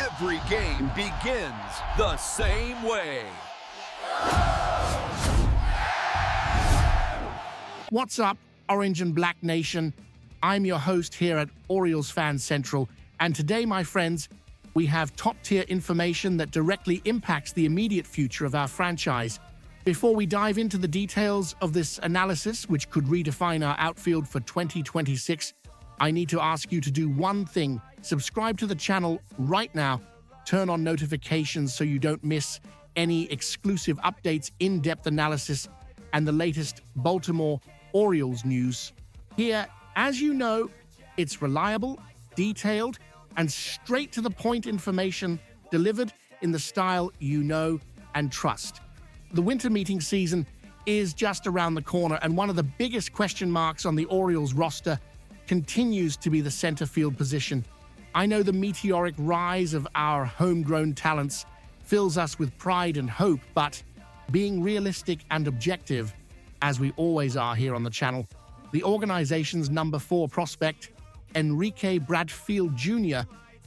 Every game begins the same way. What's up, Orange and Black Nation? I'm your host here at Orioles Fan Central, and today, my friends, we have top-tier information that directly impacts the immediate future of our franchise. Before we dive into the details of this analysis, which could redefine our outfield for 2026, I need to ask you to do one thing. Subscribe to the channel right now. Turn on notifications so you don't miss any exclusive updates, in-depth analysis, and the latest Baltimore Orioles news. Here, as you know, it's reliable, detailed, and straight-to-the-point information delivered in the style you know and trust. The winter meeting season is just around the corner, and one of the biggest question marks on the Orioles roster continues to be the center field position. I know the meteoric rise of our homegrown talents fills us with pride and hope, but being realistic and objective, as we always are here on the channel, the organization's number 4 prospect, Enrique Bradfield Jr.,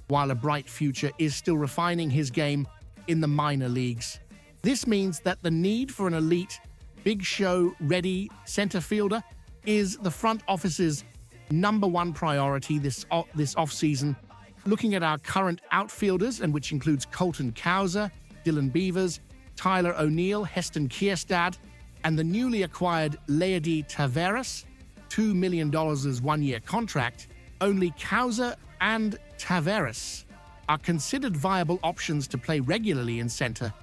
while a bright future, is still refining his game in the minor leagues. This means that the need for an elite, big show-ready center fielder is the front office's number 1 priority this offseason. Looking at our current outfielders, and which includes Colton Cowser, Dylan Beavers, Tyler O'Neill, Heston Kierstad, and the newly acquired Leody Taveras, $2 million as one-year contract, only Cowser and Taveras are considered viable options to play regularly in center.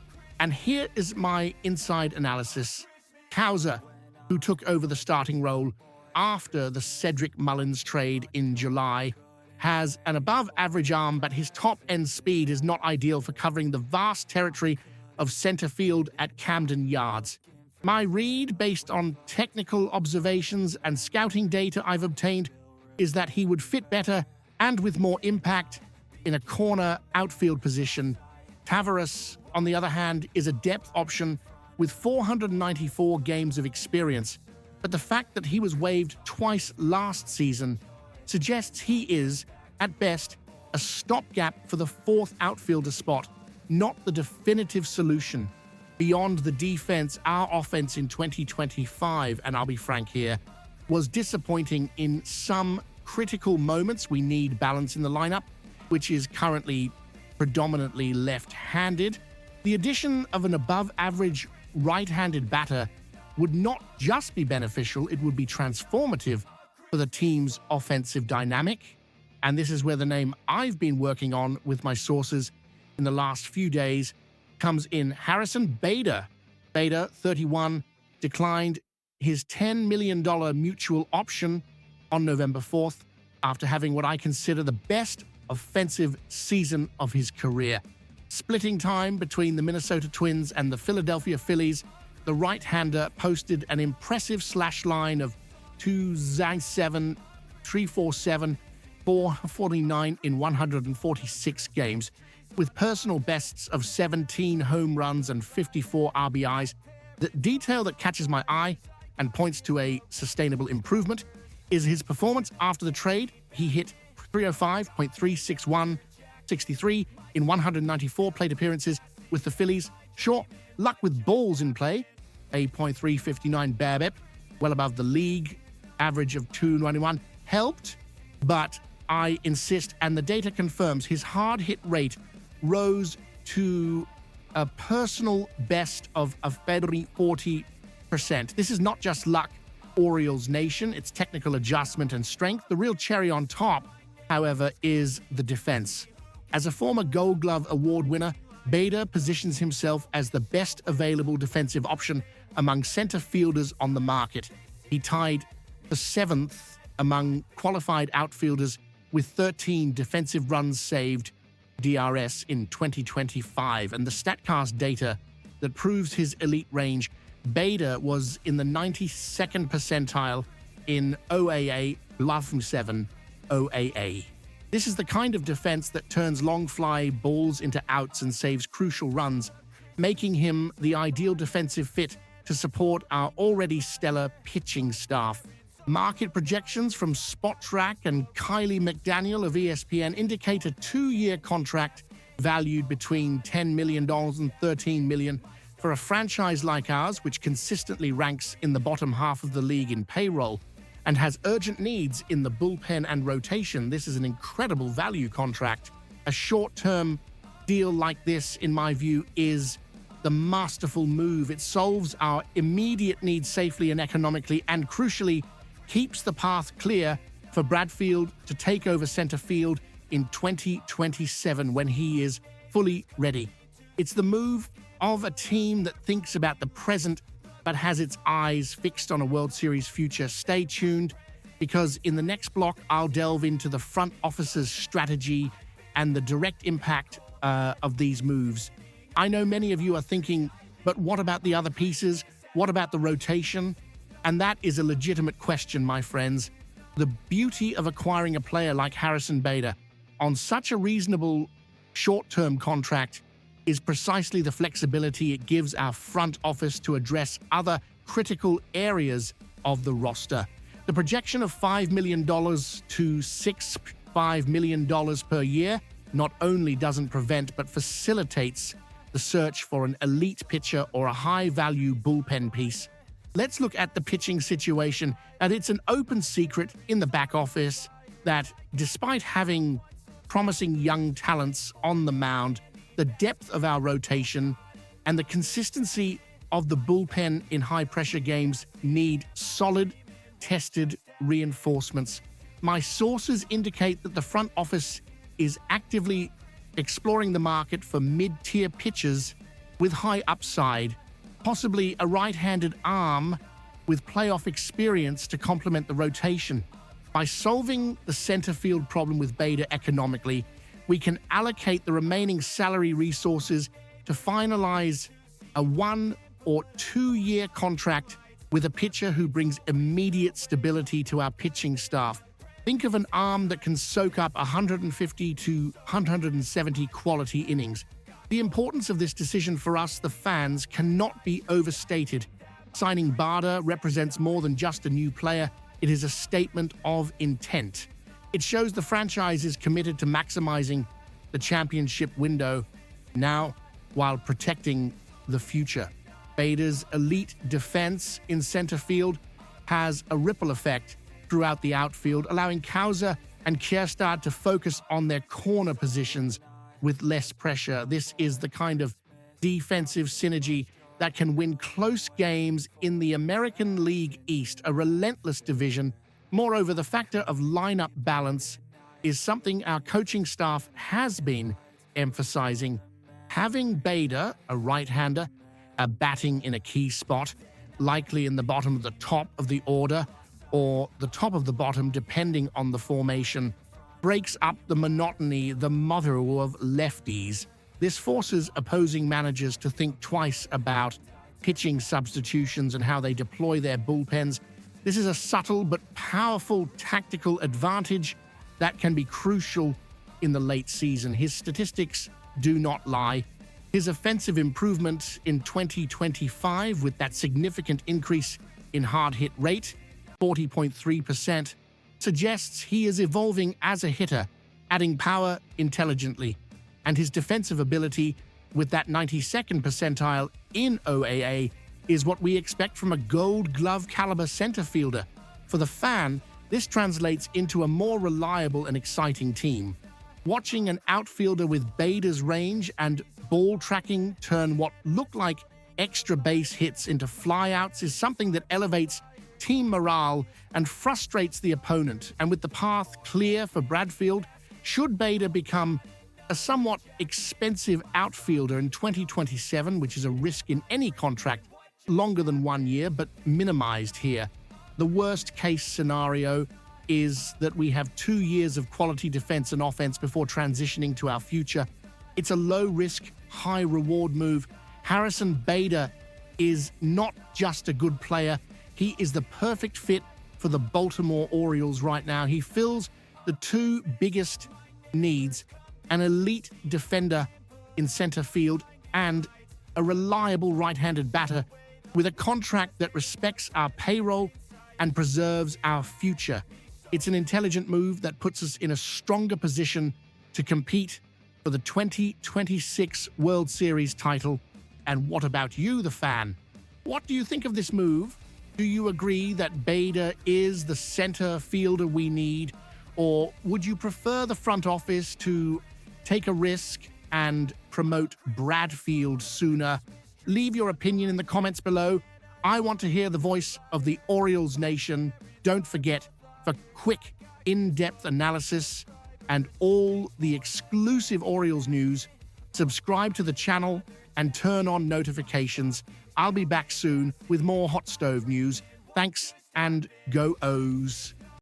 And here is my inside analysis. Cowser, who took over the starting role after the Cedric Mullins trade in July, has an above-average arm, but his top-end speed is not ideal for covering the vast territory of center field at Camden Yards. My read, based on technical observations and scouting data I've obtained, is that he would fit better and with more impact in a corner outfield position. Taveras, on the other hand, is a depth option with 494 games of experience, but the fact that he was waived twice last season suggests he is, at best, a stopgap for the 4th outfielder spot, not the definitive solution. Beyond the defense, our offense in 2025, and I'll be frank here, was disappointing in some critical moments. We need balance in the lineup, which is currently predominantly left-handed. The addition of an above-average right-handed batter would not just be beneficial, it would be transformative for the team's offensive dynamic. And this is where the name I've been working on with my sources in the last few days comes in. Harrison Bader. Bader, 31, declined his $10 million mutual option on November 4th after having what I consider the best offensive season of his career. Splitting time between the Minnesota Twins and the Philadelphia Phillies, the right-hander posted an impressive slash line of 2.97, 347, 449 in 146 games, with personal bests of 17 home runs and 54 RBIs. The detail that catches my eye and points to a sustainable improvement is his performance after the trade. He hit .305, 63 in 194 plate appearances with the Phillies. Sure, luck with balls in play, a .359 BABIP, well above the league average of 291, helped, but I insist, and the data confirms, his hard hit rate rose to a personal best of a very 40%. This is not just luck, Orioles Nation, it's technical adjustment and strength. The real cherry on top, however, is the defense. As a former Gold Glove Award winner, Bader positions himself as the best available defensive option among center fielders on the market. He tied the 7th among qualified outfielders with 13 defensive runs saved DRS in 2025, and the StatCast data that proves his elite range. Bader was in the 92nd percentile in OAA, love from 7 OAA. This is the kind of defense that turns long fly balls into outs and saves crucial runs, making him the ideal defensive fit to support our already stellar pitching staff. Market projections from Spot Track and Kylie McDaniel of ESPN indicate a 2-year contract valued between $10 million and $13 million. For a franchise like ours, which consistently ranks in the bottom half of the league in payroll and has urgent needs in the bullpen and rotation, this is an incredible value contract. A short-term deal like this, in my view, is the masterful move. It solves our immediate needs safely and economically, and crucially, keeps the path clear for Bradfield to take over center field in 2027 when he is fully ready. It's the move of a team that thinks about the present but has its eyes fixed on a World Series future. Stay tuned, because in the next block, I'll delve into the front office's strategy and the direct impact of these moves. I know many of you are thinking, but what about the other pieces? What about the rotation? And that is a legitimate question, my friends. The beauty of acquiring a player like Harrison Bader on such a reasonable short-term contract is precisely the flexibility it gives our front office to address other critical areas of the roster. The projection of $5 million to $6.5 million per year not only doesn't prevent but facilitates the search for an elite pitcher or a high-value bullpen piece. Let's look at the pitching situation, and it's an open secret in the back office that despite having promising young talents on the mound, the depth of our rotation and the consistency of the bullpen in high-pressure games need solid, tested reinforcements. My sources indicate that the front office is actively exploring the market for mid-tier pitchers with high upside, possibly a right-handed arm with playoff experience to complement the rotation. By solving the center field problem with Bader economically, we can allocate the remaining salary resources to finalize a 1 or 2 year contract with a pitcher who brings immediate stability to our pitching staff. Think of an arm that can soak up 150 to 170 quality innings. The importance of this decision for us, the fans, cannot be overstated. Signing Bader represents more than just a new player. It is a statement of intent. It shows the franchise is committed to maximizing the championship window now while protecting the future. Bader's elite defense in center field has a ripple effect throughout the outfield, allowing Causa and Kjerstad to focus on their corner positions with less pressure. This is the kind of defensive synergy that can win close games in the American League East, a relentless division. Moreover, the factor of lineup balance is something our coaching staff has been emphasizing. Having Bader, a right-hander, batting in a key spot, likely in the bottom of the top of the order or the top of the bottom, depending on the formation, breaks up the monotony, the mother of lefties. This forces opposing managers to think twice about pitching substitutions and how they deploy their bullpens. This is a subtle but powerful tactical advantage that can be crucial in the late season. His statistics do not lie. His offensive improvement in 2025, with that significant increase in hard hit rate, 40.3%, suggests he is evolving as a hitter, adding power intelligently. And his defensive ability, with that 92nd percentile in OAA, is what we expect from a Gold Glove caliber center fielder. For the fan, this translates into a more reliable and exciting team. Watching an outfielder with Bader's range and ball tracking turn what look like extra base hits into flyouts is something that elevates team morale and frustrates the opponent. And with the path clear for Bradfield, should Bader become a somewhat expensive outfielder in 2027, which is a risk in any contract longer than 1 year, but minimized here. The worst case scenario is that we have 2 years of quality defense and offense before transitioning to our future. It's a low-risk, high-reward move. Harrison Bader is not just a good player. He is the perfect fit for the Baltimore Orioles right now. He fills the two biggest needs: an elite defender in center field and a reliable right-handed batter with a contract that respects our payroll and preserves our future. It's an intelligent move that puts us in a stronger position to compete for the 2026 World Series title? And what about you, the fan? What do you think of this move? Do you agree that Bader is the center fielder we need? Or would you prefer the front office to take a risk and promote Bradfield sooner? Leave your opinion in the comments below. I want to hear the voice of the Orioles Nation. Don't forget, for quick, in-depth analysis and all the exclusive Orioles news, subscribe to the channel and turn on notifications. I'll be back soon with more hot stove news. Thanks and go O's.